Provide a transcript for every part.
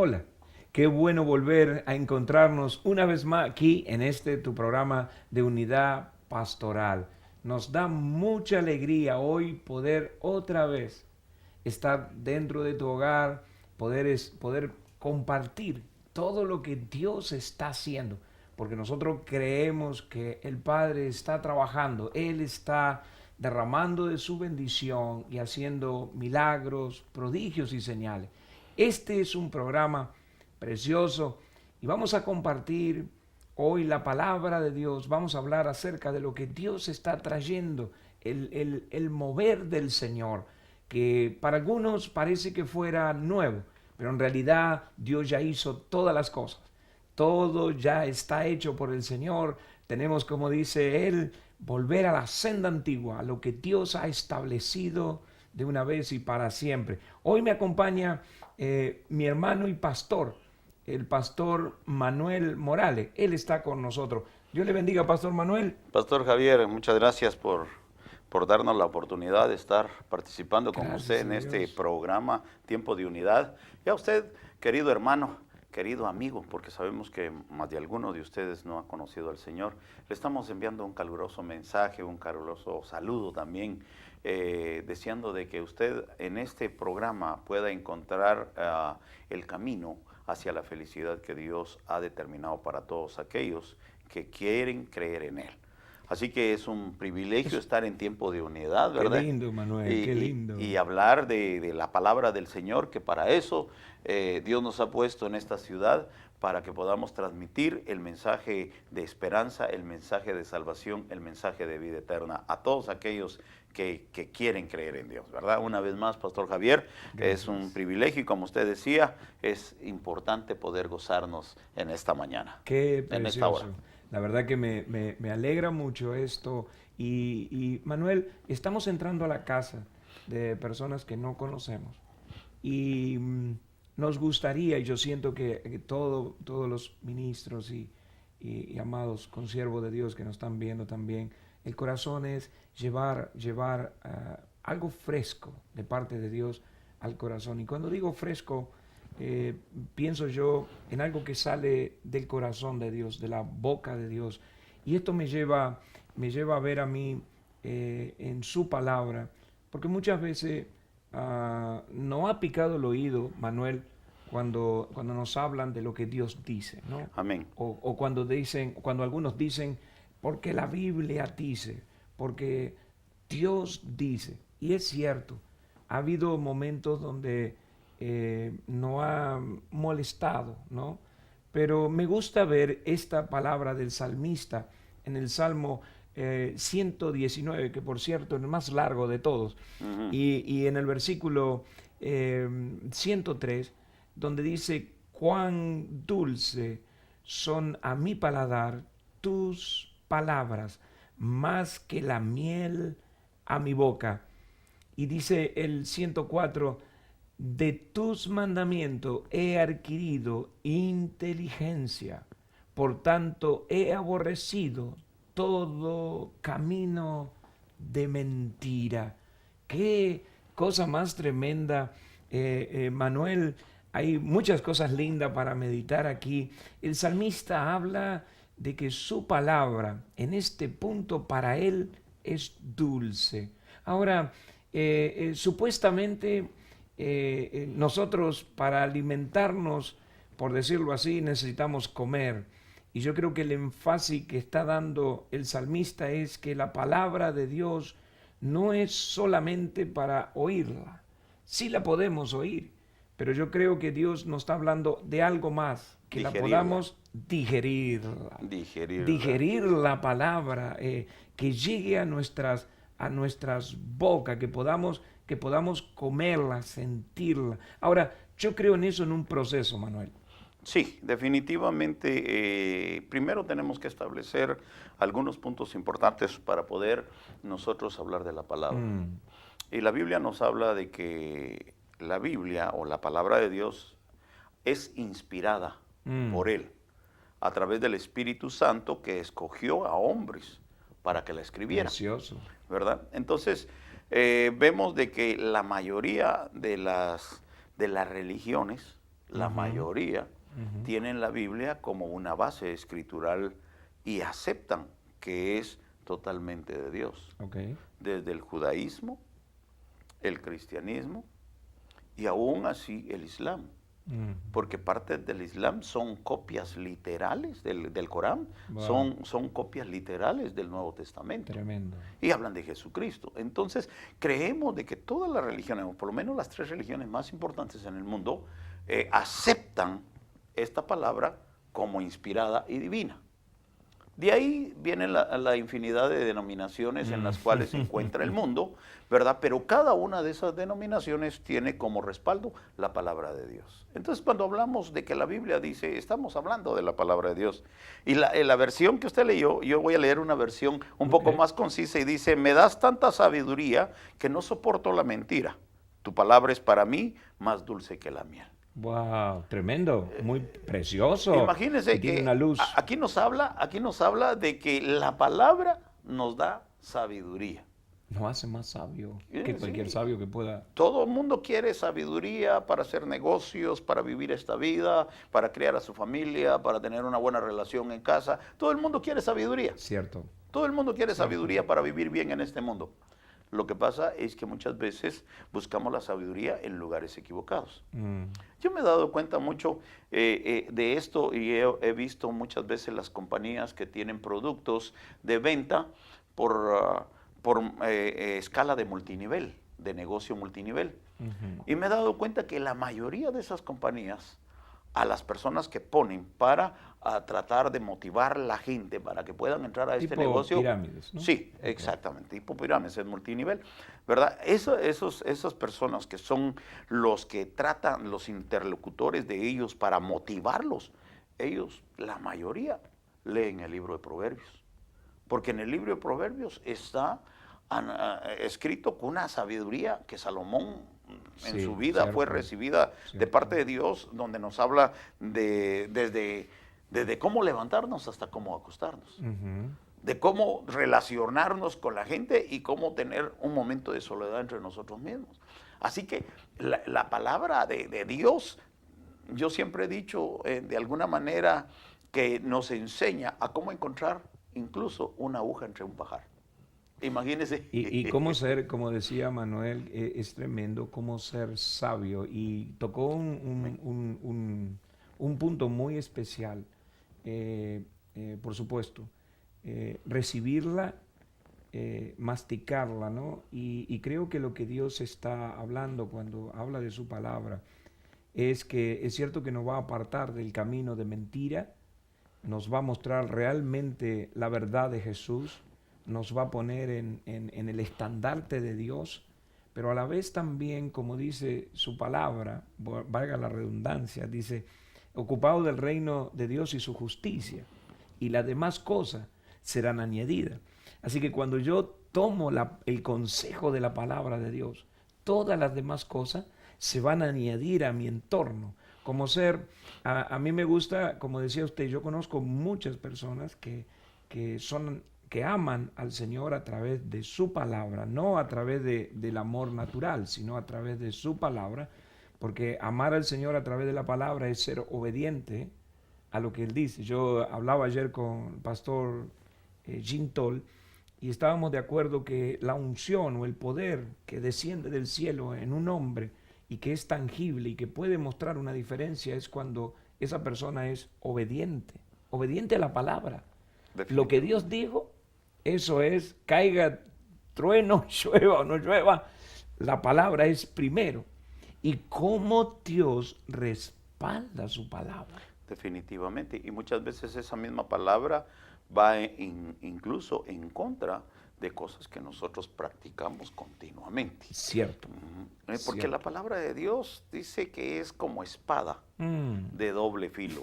Hola, qué bueno volver a encontrarnos una vez más aquí en tu programa de Unidad Pastoral. Nos da mucha alegría hoy poder otra vez estar dentro de tu hogar, poder compartir todo lo que Dios está haciendo, porque nosotros creemos que el Padre está trabajando, Él está derramando de su bendición y haciendo milagros, prodigios y señales. Este es un programa precioso y vamos a compartir hoy la palabra de Dios, vamos a hablar acerca de lo que Dios está trayendo, el mover del Señor, que para algunos parece que fuera nuevo, pero en realidad Dios ya hizo todas las cosas. Todo ya está hecho por el Señor. Tenemos, como dice Él, volver a la senda antigua, a lo que Dios ha establecido de una vez y para siempre. Hoy me acompaña mi hermano y pastor, el pastor Manuel Morales. Él está con nosotros. Dios le bendiga, Pastor Manuel. Pastor Javier, muchas gracias por darnos la oportunidad de estar participando con usted Gracias a en este Dios. programa Tiempo de Unidad. Y a usted, querido hermano, querido amigo, porque sabemos que más de alguno de ustedes no ha conocido al Señor, le estamos enviando un caluroso mensaje, un caluroso saludo también, deseando de que usted en este programa pueda encontrar el camino hacia la felicidad que Dios ha determinado para todos aquellos que quieren creer en Él. Así que es un privilegio estar en tiempo de unidad, Qué ¿verdad? lindo, Manuel, qué lindo. Y hablar de la palabra del Señor, que para eso Dios nos ha puesto en esta ciudad, para que podamos transmitir el mensaje de esperanza, el mensaje de salvación, el mensaje de vida eterna a todos aquellos que quieren creer en Dios, ¿verdad? Una vez más, Pastor Javier, Gracias. es un privilegio y como usted decía, es importante poder gozarnos en esta mañana, Qué en esta hora. precioso. La verdad que me alegra mucho esto. Y Manuel, estamos entrando a la casa de personas que no conocemos. Y nos gustaría, y yo siento que todos los ministros y amados consiervos de Dios que nos están viendo también, el corazón es llevar algo fresco de parte de Dios al corazón. Y cuando digo fresco, eh, pienso yo en algo que sale del corazón de Dios, de la boca de Dios. Y esto me lleva a ver a mí en su palabra, porque muchas veces no ha picado el oído, Manuel, cuando nos hablan de lo que Dios dice, ¿no? Amén. O cuando algunos dicen, porque la Biblia dice, porque Dios dice. Y es cierto, ha habido momentos donde no ha molestado, ¿no? Pero me gusta ver esta palabra del salmista en el Salmo 119, que por cierto es el más largo de todos, Ujú. y en el versículo 103, donde dice, cuán dulce son a mi paladar tus palabras, más que la miel a mi boca. Y dice el 104, de tus mandamientos he adquirido inteligencia, por tanto he aborrecido todo camino de mentira. Qué cosa más tremenda, Manuel. Hay muchas cosas lindas para meditar aquí. El salmista habla de que su palabra en este punto para él es dulce. Ahora, supuestamente nosotros para alimentarnos, por decirlo así, necesitamos comer. Y yo creo que el énfasis que está dando el salmista es que la palabra de Dios no es solamente para oírla. Sí la podemos oír, pero yo creo que Dios nos está hablando de algo más, que la Digerirla, podamos digerirla. digerirla. Digerir la palabra, que llegue a nuestras bocas, que podamos comerla, sentirla. Ahora, yo creo en eso en un proceso, Manuel. Sí, definitivamente, primero tenemos que establecer algunos puntos importantes para poder nosotros hablar de la palabra. Mm, Y la Biblia nos habla de que la Biblia o la palabra de Dios es inspirada mm, por Él a través del Espíritu Santo que escogió a hombres para que la escribieran, precioso. ¿verdad? Entonces, vemos de que la mayoría de las religiones la mayoría, tienen la Biblia como una base escritural y aceptan que es totalmente de Dios. Okay. Desde el judaísmo, el cristianismo y aún así el islam. Porque parte del islam son copias literales del Corán, Wow. son copias literales del Nuevo Testamento. Tremendo. Y hablan de Jesucristo. Entonces, creemos de que todas las religiones, o por lo menos las 3 religiones más importantes en el mundo, aceptan esta palabra como inspirada y divina. De ahí viene la infinidad de denominaciones en las cuales se encuentra el mundo, ¿verdad? Pero cada una de esas denominaciones tiene como respaldo la palabra de Dios. Entonces, cuando hablamos de que la Biblia dice, estamos hablando de la palabra de Dios. Y la versión que usted leyó, yo voy a leer una versión un poco más concisa y dice, me das tanta sabiduría que no soporto la mentira. Tu palabra es para mí más dulce que la miel. Wow, tremendo, muy precioso. Imagínense Y tiene que una luz. aquí nos habla de que la palabra nos da sabiduría. Nos hace más sabio que cualquier Sí. sabio que pueda. Todo el mundo quiere sabiduría para hacer negocios, para vivir esta vida, para criar a su familia, para tener una buena relación en casa. Todo el mundo quiere sabiduría. Cierto. Todo el mundo quiere sabiduría para vivir bien en este mundo. Lo que pasa es que muchas veces buscamos la sabiduría en lugares equivocados. Yo me he dado cuenta mucho de esto y he visto muchas veces las compañías que tienen productos de venta por escala de multinivel, de negocio multinivel. Y me he dado cuenta que la mayoría de esas compañías, a las personas que ponen para tratar de motivar a la gente para que puedan entrar a este Tipo negocio. pirámides, ¿no? Sí, Okay. exactamente, tipo pirámides, es multinivel, ¿verdad? Esas personas que son los que tratan, los interlocutores de ellos para motivarlos, ellos, la mayoría, leen el libro de Proverbios. Porque en el libro de Proverbios está escrito con una sabiduría que Salomón en su vida fue recibida de parte de Dios, donde nos habla desde cómo levantarnos hasta cómo acostarnos, de cómo relacionarnos con la gente y cómo tener un momento de soledad entre nosotros mismos. Así que la palabra de Dios, yo siempre he dicho de alguna manera que nos enseña a cómo encontrar incluso una aguja entre un pajar. Imagínese. Y cómo ser, como decía Manuel, es tremendo cómo ser sabio. Y tocó un punto muy especial, por supuesto, recibirla, masticarla, ¿no? Y creo que lo que Dios está hablando cuando habla de su palabra es que es cierto que nos va a apartar del camino de mentira, nos va a mostrar realmente la verdad de Jesús, nos va a poner en el estandarte de Dios, pero a la vez también, como dice su palabra, valga la redundancia, dice, ocupado del reino de Dios y su justicia, y las demás cosas serán añadidas. Así que cuando yo tomo el consejo de la palabra de Dios, todas las demás cosas se van a añadir a mi entorno. Como ser, a mí me gusta, como decía usted, yo conozco muchas personas que aman al Señor a través de su palabra, no a través del amor natural, sino a través de su palabra, porque amar al Señor a través de la palabra es ser obediente a lo que Él dice. Yo hablaba ayer con el pastor Jim Toll y estábamos de acuerdo que la unción o el poder que desciende del cielo en un hombre y que es tangible y que puede mostrar una diferencia es cuando esa persona es obediente a la palabra. Lo que Dios dijo, eso es, caiga trueno, llueva o no llueva, la palabra es primero. Y cómo Dios respalda su palabra. Definitivamente, y muchas veces esa misma palabra va incluso en contra de cosas que nosotros practicamos continuamente. Cierto. Porque cierto. la palabra de Dios dice que es como espada de doble filo.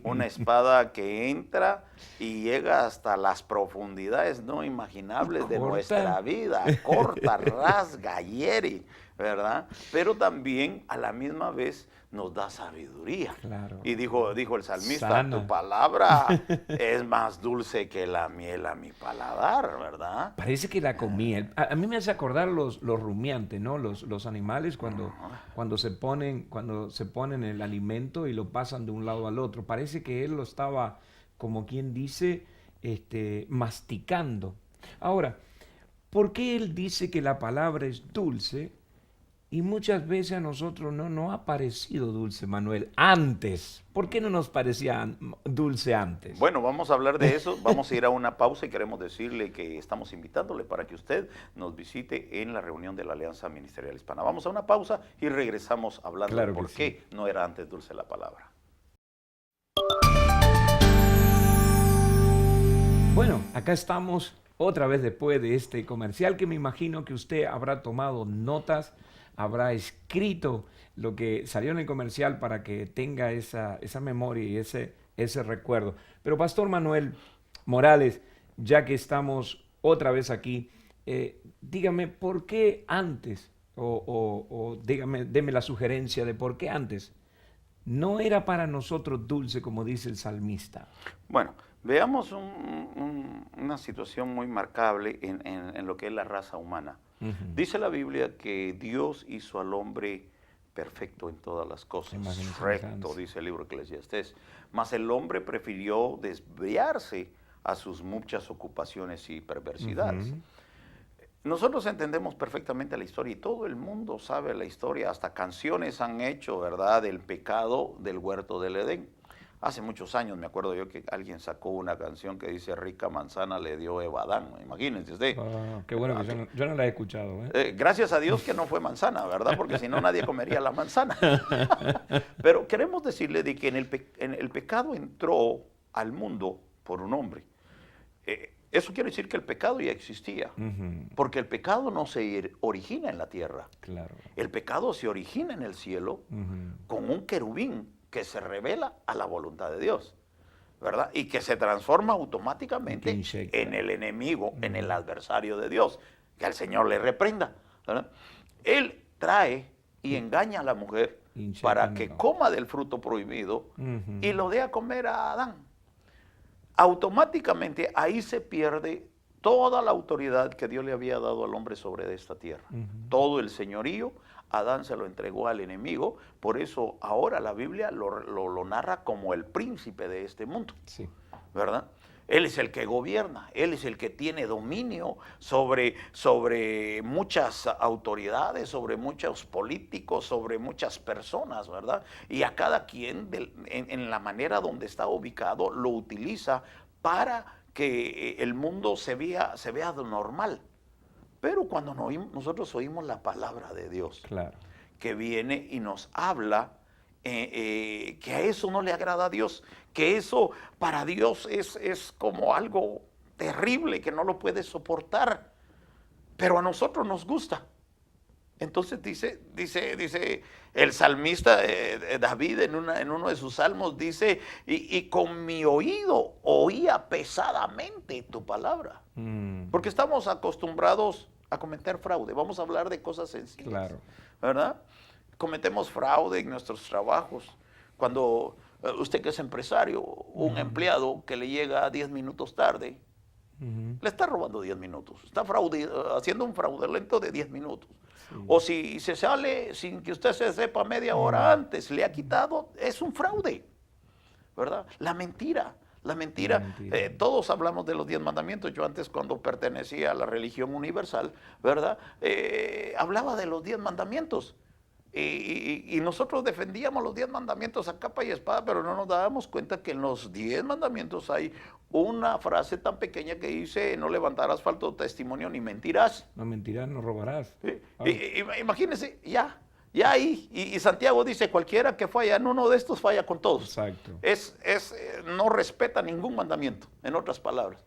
Una espada que entra y llega hasta las profundidades no imaginables de nuestra vida. Corta, rasga, hiere, ¿verdad? Pero también a la misma vez nos da sabiduría. Claro. Y dijo el salmista, Sana. tu palabra es más dulce que la miel a mi paladar, ¿verdad? Parece que la comía. A mí me hace acordar los rumiantes, ¿no? Los animales cuando se ponen el alimento momento y lo pasan de un lado al otro. Parece que él lo estaba, como quien dice, masticando. Ahora, ¿por qué él dice que la palabra es dulce? Y muchas veces a nosotros no nos ha parecido dulce, Manuel, antes. ¿Por qué no nos parecía dulce antes? Bueno, vamos a hablar de eso, vamos a ir a una pausa y queremos decirle que estamos invitándole para que usted nos visite en la reunión de la Alianza Ministerial Hispana. Vamos a una pausa y regresamos hablando Claro de por que qué no era antes dulce la palabra. Bueno, acá estamos otra vez después de este comercial que me imagino que usted habrá tomado notas, habrá escrito lo que salió en el comercial para que tenga esa memoria y ese recuerdo. Pero Pastor Manuel Morales, ya que estamos otra vez aquí, dígame, ¿por qué antes? O dígame, deme la sugerencia de por qué antes no era para nosotros dulce, como dice el salmista. Bueno, veamos una situación muy marcable en lo que es la raza humana. Dice la Biblia que Dios hizo al hombre perfecto en todas las cosas, recto, dice el libro de Eclesiastés. Mas el hombre prefirió desviarse a sus muchas ocupaciones y perversidades. Nosotros entendemos perfectamente la historia y todo el mundo sabe la historia, hasta canciones han hecho, ¿verdad?, del pecado del huerto del Edén. Hace muchos años me acuerdo yo que alguien sacó una canción que dice rica manzana le dio Eva a Adán, imagínense usted. Qué bueno que yo no la he escuchado. Gracias a Dios que no fue manzana, ¿verdad? Porque si no nadie comería la manzana. Pero queremos decirle de que el pecado entró al mundo por un hombre. Eso quiere decir que el pecado ya existía, porque el pecado no se origina en la tierra. Claro. El pecado se origina en el cielo con un querubín que se revela a la voluntad de Dios, ¿verdad? Y que se transforma automáticamente en el enemigo, en el adversario de Dios, que al Señor le reprenda, ¿verdad? Él trae y engaña a la mujer para que coma del fruto prohibido y lo dé a comer a Adán. Automáticamente ahí se pierde toda la autoridad que Dios le había dado al hombre sobre esta tierra. Todo el señorío, Adán se lo entregó al enemigo, por eso ahora la Biblia lo narra como el príncipe de este mundo, ¿verdad? Él es el que gobierna, él es el que tiene dominio sobre muchas autoridades, sobre muchos políticos, sobre muchas personas, ¿verdad? Y a cada quien en la manera donde está ubicado lo utiliza para que el mundo se vea normal. Pero cuando nosotros oímos la palabra de Dios, que viene y nos habla, que a eso no le agrada a Dios, que eso para Dios es como algo terrible que no lo puede soportar, pero a nosotros nos gusta. Entonces dice el salmista David en uno de sus salmos, dice, y con mi oído oía pesadamente tu palabra. Porque estamos acostumbrados a cometer fraude. Vamos a hablar de cosas sencillas, ¿verdad? Cometemos fraude en nuestros trabajos. Cuando usted que es empresario, un empleado que le llega 10 minutos tarde, le está robando 10 minutos. Está haciendo un fraudulento de 10 minutos. O si se sale sin que usted se sepa media hora antes, le ha quitado, es un fraude, ¿verdad? La mentira. Todos hablamos de los 10 mandamientos. Yo antes, cuando pertenecía a la religión universal, ¿verdad? Hablaba de los 10 mandamientos. Y nosotros defendíamos los 10 mandamientos a capa y espada, pero no nos dábamos cuenta que en los 10 mandamientos hay una frase tan pequeña que dice: no levantarás falso testimonio ni mentirás. No mentirás, no robarás. Imagínense, ya ahí, y Santiago dice: cualquiera que falla en uno de estos falla con todos. Exacto. No respeta ningún mandamiento, en otras palabras.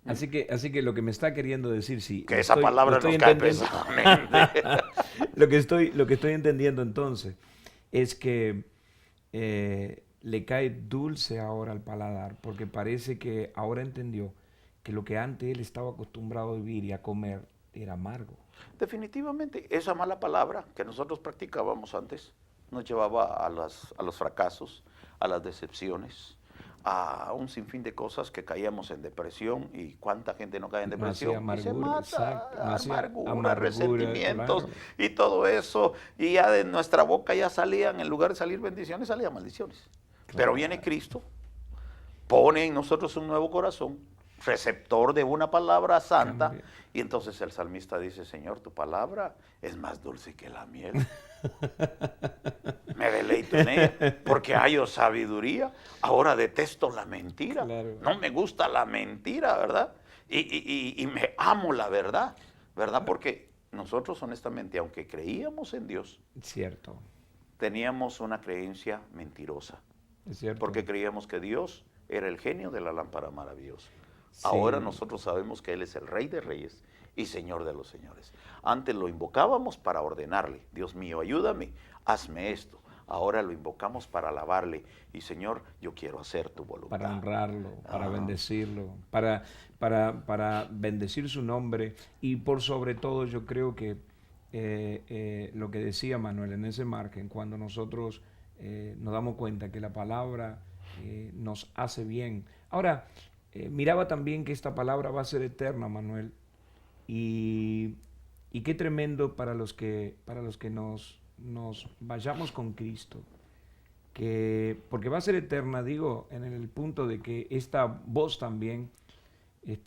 Así que lo que me está queriendo decir, sí. Que esa palabra nos cae pesadamente. Lo que estoy entendiendo entonces es que le cae dulce ahora al paladar, porque parece que ahora entendió que lo que antes él estaba acostumbrado a vivir y a comer era amargo. Definitivamente, esa mala palabra que nosotros practicábamos antes nos llevaba a los fracasos, a las decepciones, a un sinfín de cosas que caíamos en depresión. ¿Y cuánta gente no cae en depresión? Más Y se amargura, mata, exacto. Más amargura, amargura, resentimientos claro. y todo eso. Y ya de nuestra boca ya salían, en lugar de salir bendiciones, salían maldiciones. Pero viene Cristo, pone en nosotros un nuevo corazón, receptor de una palabra santa, Cambia. y entonces el salmista dice, Señor, tu palabra es más dulce que la miel. Me deleito en ella, porque hallo sabiduría. Ahora detesto la mentira. Claro. No me gusta la mentira, ¿verdad? Y me amo la verdad, ¿verdad? Porque nosotros honestamente, aunque creíamos en Dios, Cierto. teníamos una creencia mentirosa. Es cierto. Porque creíamos que Dios era el genio de la lámpara maravillosa. Sí. Ahora nosotros sabemos que Él es el Rey de Reyes y Señor de los Señores. Antes lo invocábamos para ordenarle, Dios mío, ayúdame, hazme esto. Ahora lo invocamos para alabarle y Señor, yo quiero hacer tu voluntad. Para honrarlo, para bendecirlo, para bendecir su nombre y por sobre todo yo creo que lo que decía Manuel en ese margen, cuando nosotros nos damos cuenta que la palabra nos hace bien. Ahora, miraba también que esta palabra va a ser eterna, Manuel, y qué tremendo para los que nos vayamos con Cristo, porque va a ser eterna, digo, en el punto de que esta voz también,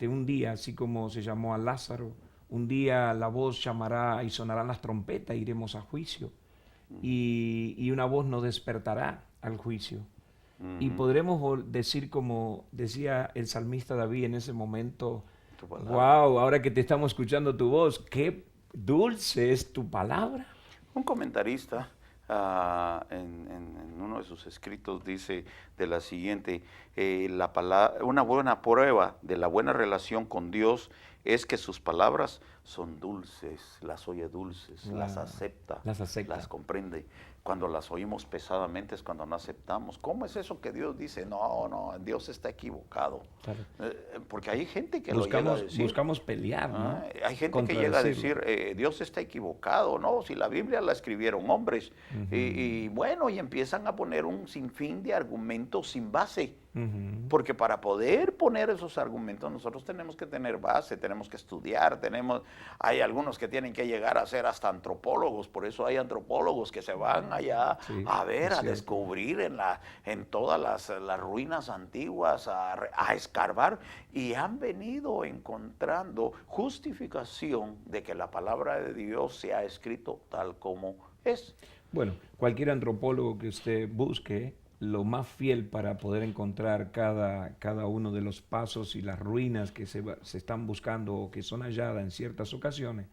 un día, así como se llamó a Lázaro, un día la voz llamará y sonarán las trompetas, iremos a juicio, y una voz nos despertará al juicio. Y podremos decir, como decía el salmista David en ese momento, wow, ahora que te estamos escuchando tu voz, qué dulce es tu palabra. Un comentarista en uno de sus escritos dice de la siguiente, una buena prueba de la buena relación con Dios es que sus palabras son dulces, las oye dulces, las acepta, las comprende. Cuando las oímos pesadamente es cuando no aceptamos. ¿Cómo es eso que Dios dice? No, Dios está equivocado. Claro. Porque hay gente que lo llega a decir. Buscamos pelear, ¿no? Hay gente que llega a decir, Dios está equivocado, ¿no? Si la Biblia la escribieron hombres. Y bueno, y empiezan a poner un sinfín de argumentos sin base. Porque para poder poner esos argumentos nosotros tenemos que tener base, tenemos que estudiar, hay algunos que tienen que llegar a ser hasta antropólogos, por eso hay antropólogos que se van allá a ver, a descubrir en todas las ruinas antiguas, a escarbar, y han venido encontrando justificación de que la palabra de Dios se ha escrito tal como es. Bueno, cualquier antropólogo que usted busque, lo más fiel para poder encontrar cada uno de los pasos y las ruinas que se están buscando o que son halladas en ciertas ocasiones,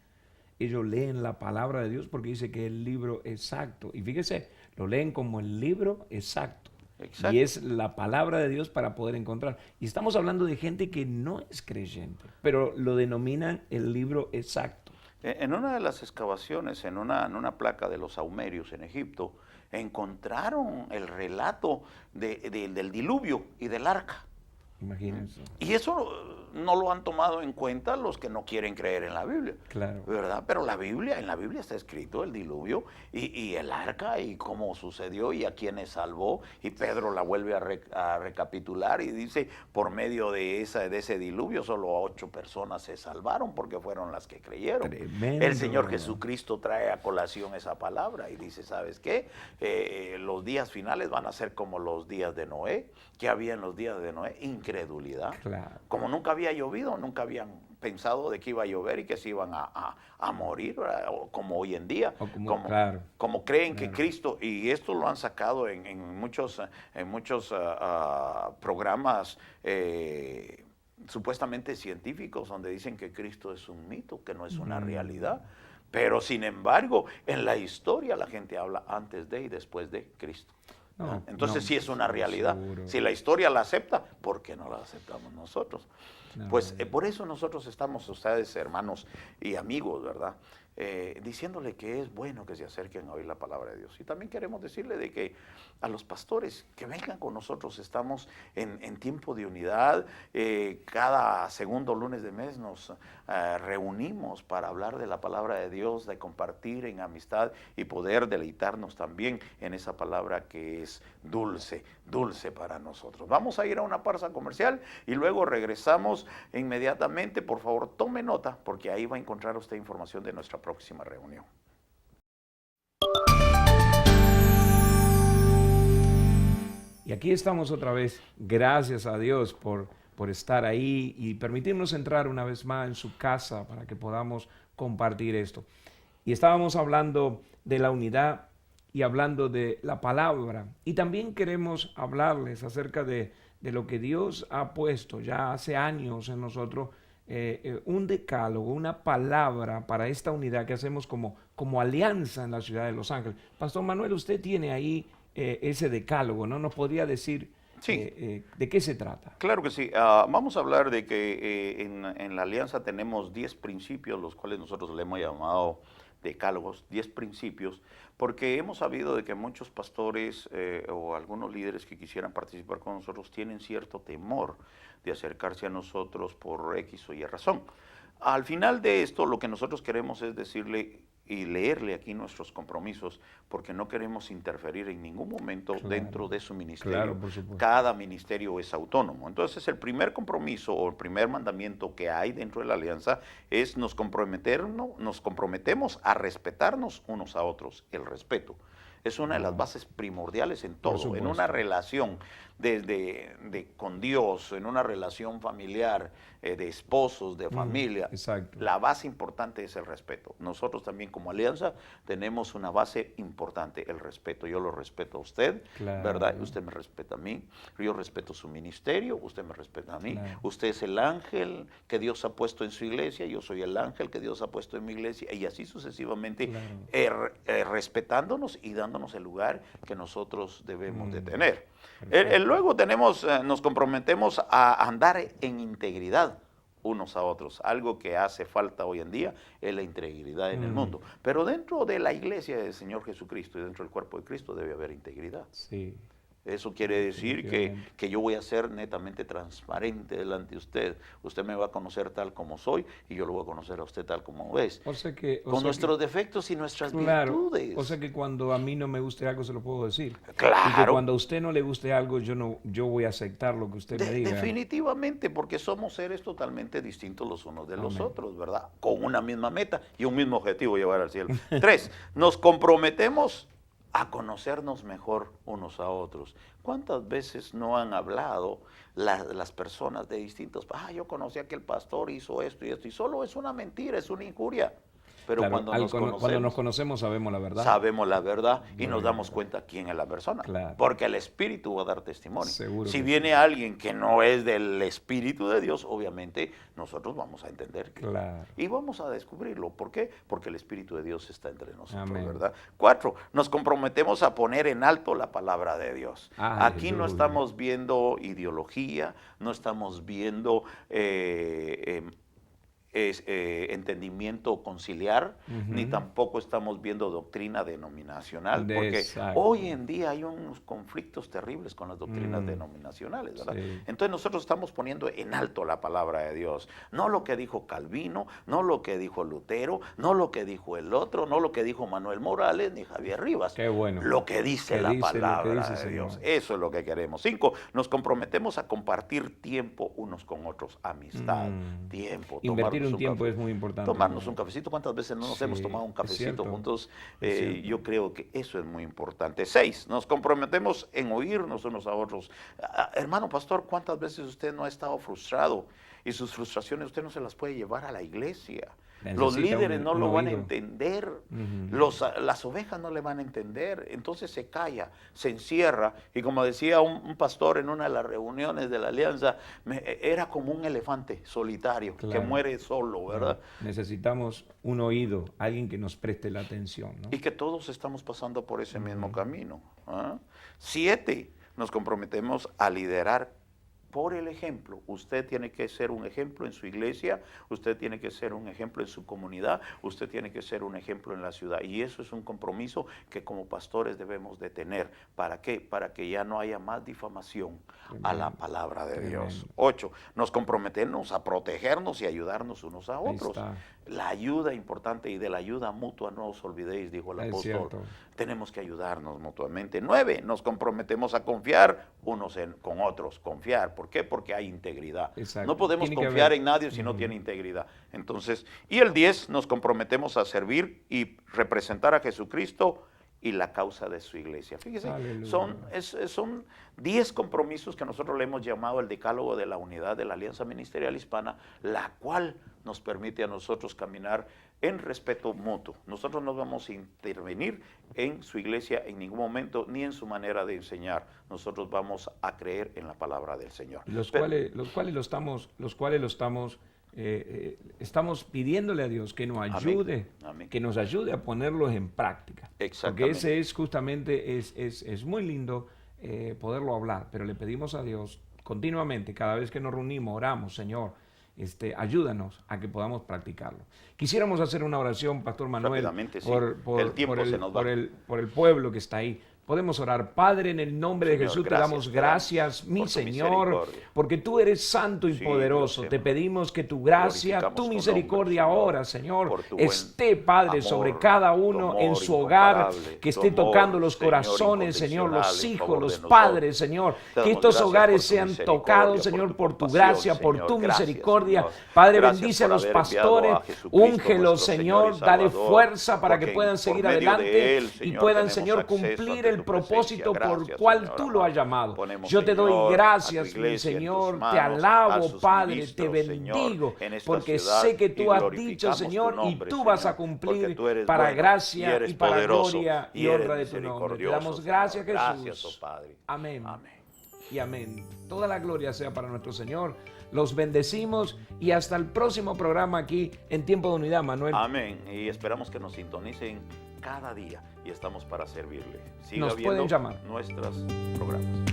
ellos leen la palabra de Dios porque dice que es el libro exacto. Y fíjese, lo leen como el libro exacto. Exacto. Y es la palabra de Dios para poder encontrar. Y estamos hablando de gente que no es creyente, pero lo denominan el libro exacto. En una de las excavaciones, en una placa de los Saumerios en Egipto, encontraron el relato del diluvio y del arca. Imagínense. Y eso no lo han tomado en cuenta los que no quieren creer en la Biblia. Claro. ¿Verdad? Pero en la Biblia está escrito el diluvio y el arca y cómo sucedió y a quienes salvó. Y Pedro la vuelve a recapitular y dice, por medio de ese diluvio solo 8 personas se salvaron porque fueron las que creyeron. Tremendo. El Señor Jesucristo trae a colación esa palabra y dice, ¿sabes qué? Los días finales van a ser como los días de Noé. ¿Qué había en los días de Noé? Incredulidad. Claro. Como nunca había llovido, nunca habían pensado de que iba a llover y que se iban a morir, o como hoy en día, como creen que Cristo, y esto lo han sacado en muchos programas supuestamente científicos donde dicen que Cristo es un mito, que no es una realidad. Pero sin embargo, en la historia la gente habla antes de y después de Cristo. Entonces sí es una realidad. Seguro. Si la historia la acepta, ¿por qué no la aceptamos nosotros? Pues por eso nosotros estamos, ustedes hermanos y amigos, ¿verdad? diciéndole que es bueno que se acerquen a oír la palabra de Dios. Y también queremos decirle de que a los pastores que vengan con nosotros, estamos en tiempo de unidad. Cada segundo lunes de mes nos reunimos para hablar de la palabra de Dios, de compartir en amistad y poder deleitarnos también en esa palabra que es dulce, dulce para nosotros. Vamos a ir a una pausa comercial y luego regresamos inmediatamente. Por favor, tome nota, porque ahí va a encontrar usted información de nuestra próxima reunión. Y aquí estamos otra vez. Gracias a Dios por estar ahí y permitirnos entrar una vez más en su casa para que podamos compartir esto. Y estábamos hablando de la unidad y hablando de la palabra. Y también queremos hablarles acerca de lo que Dios ha puesto ya hace años en nosotros, un decálogo, una palabra para esta unidad que hacemos como alianza en la ciudad de Los Ángeles. Pastor Manuel, usted tiene ahí ese decálogo, ¿no? ¿Nos podría decir Sí. de qué se trata? Claro que sí. Vamos a hablar de que en la alianza tenemos 10 principios, los cuales nosotros le hemos llamado decálogos, 10 principios, porque hemos sabido de que muchos pastores o algunos líderes que quisieran participar con nosotros tienen cierto temor de acercarse a nosotros por X o Y razón. Al final de esto, lo que nosotros queremos es decirle y leerle aquí nuestros compromisos, porque no queremos interferir en ningún momento dentro de su ministerio. Claro, por supuesto. Cada ministerio es autónomo. Entonces, el primer compromiso o el primer mandamiento que hay dentro de la alianza es nos comprometemos a respetarnos unos a otros, el respeto. Es una de las bases primordiales en todo, en una relación con Dios, en una relación familiar, de esposos, de familia. Exacto. La base importante es el respeto. Nosotros también como alianza tenemos una base importante, el respeto. Yo lo respeto a usted, Claro. ¿verdad? Usted me respeta a mí. Yo respeto su ministerio, usted me respeta a mí. Claro. Usted es el ángel que Dios ha puesto en su iglesia, yo soy el ángel que Dios ha puesto en mi iglesia, y así sucesivamente, respetándonos y dándonos el lugar que nosotros debemos de tener. Luego nos comprometemos a andar en integridad unos a otros. Algo que hace falta hoy en día es la integridad en el mundo. Pero dentro de la iglesia del Señor Jesucristo y dentro del cuerpo de Cristo debe haber integridad. Sí. Eso quiere decir que yo voy a ser netamente transparente delante de usted. Usted me va a conocer tal como soy y yo lo voy a conocer a usted tal como es. Con nuestros defectos y nuestras virtudes. O sea que cuando a mí no me guste algo se lo puedo decir. Claro. Y que cuando a usted no le guste algo yo voy a aceptar lo que usted me diga. Definitivamente, porque somos seres totalmente distintos los unos de los otros, ¿verdad? Con una misma meta y un mismo objetivo, llevar al cielo. 3, nos comprometemos a conocernos mejor unos a otros. ¿Cuántas veces no han hablado las personas de distintos? Yo conocí a aquel pastor, hizo esto y esto, y solo es una mentira, es una injuria. Pero Claro, cuando nos conocemos sabemos la verdad. Sabemos la verdad y nos damos cuenta quién es la persona. Claro. Porque el Espíritu va a dar testimonio. Seguro si que viene alguien que no es del Espíritu de Dios, obviamente nosotros vamos a entender Claro. y vamos a descubrirlo. ¿Por qué? Porque el Espíritu de Dios está entre nosotros, Amén. ¿verdad? 4, nos comprometemos a poner en alto la palabra de Dios. Aquí no estamos viendo ideología, no estamos viendo entendimiento conciliar, ni tampoco estamos viendo doctrina denominacional, porque hoy en día hay unos conflictos terribles con las doctrinas denominacionales, ¿verdad? Sí. Entonces nosotros estamos poniendo en alto la palabra de Dios, no lo que dijo Calvino, no lo que dijo Lutero, no lo que dijo el otro, no lo que dijo Manuel Morales ni Javier Rivas. Qué bueno. Lo que dice la palabra de Dios. Eso es lo que queremos. 5, nos comprometemos a compartir tiempo unos con otros, amistad, tiempo, invertir un tiempo es muy importante. Tomarnos un cafecito. ¿Cuántas veces no nos hemos tomado un cafecito juntos? Yo creo que eso es muy importante. 6, nos comprometemos en oírnos unos a otros. Hermano pastor, ¿cuántas veces usted no ha estado frustrado? Y sus frustraciones usted no se las puede llevar a la iglesia. Los líderes no lo van a entender, las ovejas no le van a entender, entonces se calla, se encierra, y como decía un pastor en una de las reuniones de la alianza, era como un elefante solitario, que muere solo, ¿verdad? Necesitamos un oído, alguien que nos preste la atención, ¿no? Y que todos estamos pasando por ese mismo camino. 7, nos comprometemos a liderar por el ejemplo. Usted tiene que ser un ejemplo en su iglesia, usted tiene que ser un ejemplo en su comunidad, usted tiene que ser un ejemplo en la ciudad. Y eso es un compromiso que como pastores debemos de tener. ¿Para qué? Para que ya no haya más difamación a la palabra de Dios. 8, nos comprometemos a protegernos y ayudarnos unos a otros. La ayuda importante, y de la ayuda mutua no os olvidéis, dijo el apóstol. Tenemos que ayudarnos mutuamente. 9, nos comprometemos a confiar unos con otros. Confiar, ¿por qué? Porque hay integridad. No podemos confiar en nadie si no tiene integridad. Entonces, y el 10, nos comprometemos a servir y representar a Jesucristo y la causa de su iglesia. Fíjese, son 10 compromisos que nosotros le hemos llamado el decálogo de la unidad de la Alianza Ministerial Hispana, la cual nos permite a nosotros caminar en respeto mutuo. Nosotros no vamos a intervenir en su iglesia en ningún momento, ni en su manera de enseñar. Nosotros vamos a creer en la palabra del Señor. Los cuales lo estamos pidiéndole a Dios que nos ayude, amén, que nos ayude a ponerlos en práctica. Porque ese es justamente, es muy lindo poderlo hablar, pero le pedimos a Dios continuamente, cada vez que nos reunimos, oramos, Señor, ayúdanos a que podamos practicarlo. Quisiéramos hacer una oración, Pastor Manuel, por el pueblo que está ahí. Podemos orar. Padre, en el nombre de Jesús te damos gracias, mi Señor, porque tú eres santo y poderoso. Te pedimos que tu gracia, tu misericordia ahora, Señor, esté, Padre, sobre cada uno en su hogar, que esté tocando los corazones, Señor, los hijos, los padres, Señor, que estos hogares sean tocados, Señor, por tu gracia, por tu misericordia. Padre, bendice a los pastores, úngelos, Señor, dale fuerza para que puedan seguir adelante y puedan, Señor, cumplir el propósito por el cual tú lo has llamado. Yo te doy gracias, mi Señor, te alabo, Padre, te bendigo, porque sé que tú has dicho, Señor, y tú vas a cumplir para gracia y para gloria y honra de tu nombre. Te damos gracias, Jesús. Amén y amén. Toda la gloria sea para nuestro Señor. Los bendecimos y hasta el próximo programa aquí en Tiempo de Unidad, Manuel. Amén. Y esperamos que nos sintonicen cada día y estamos para servirle. Siga nos pueden llamar nuestros programas.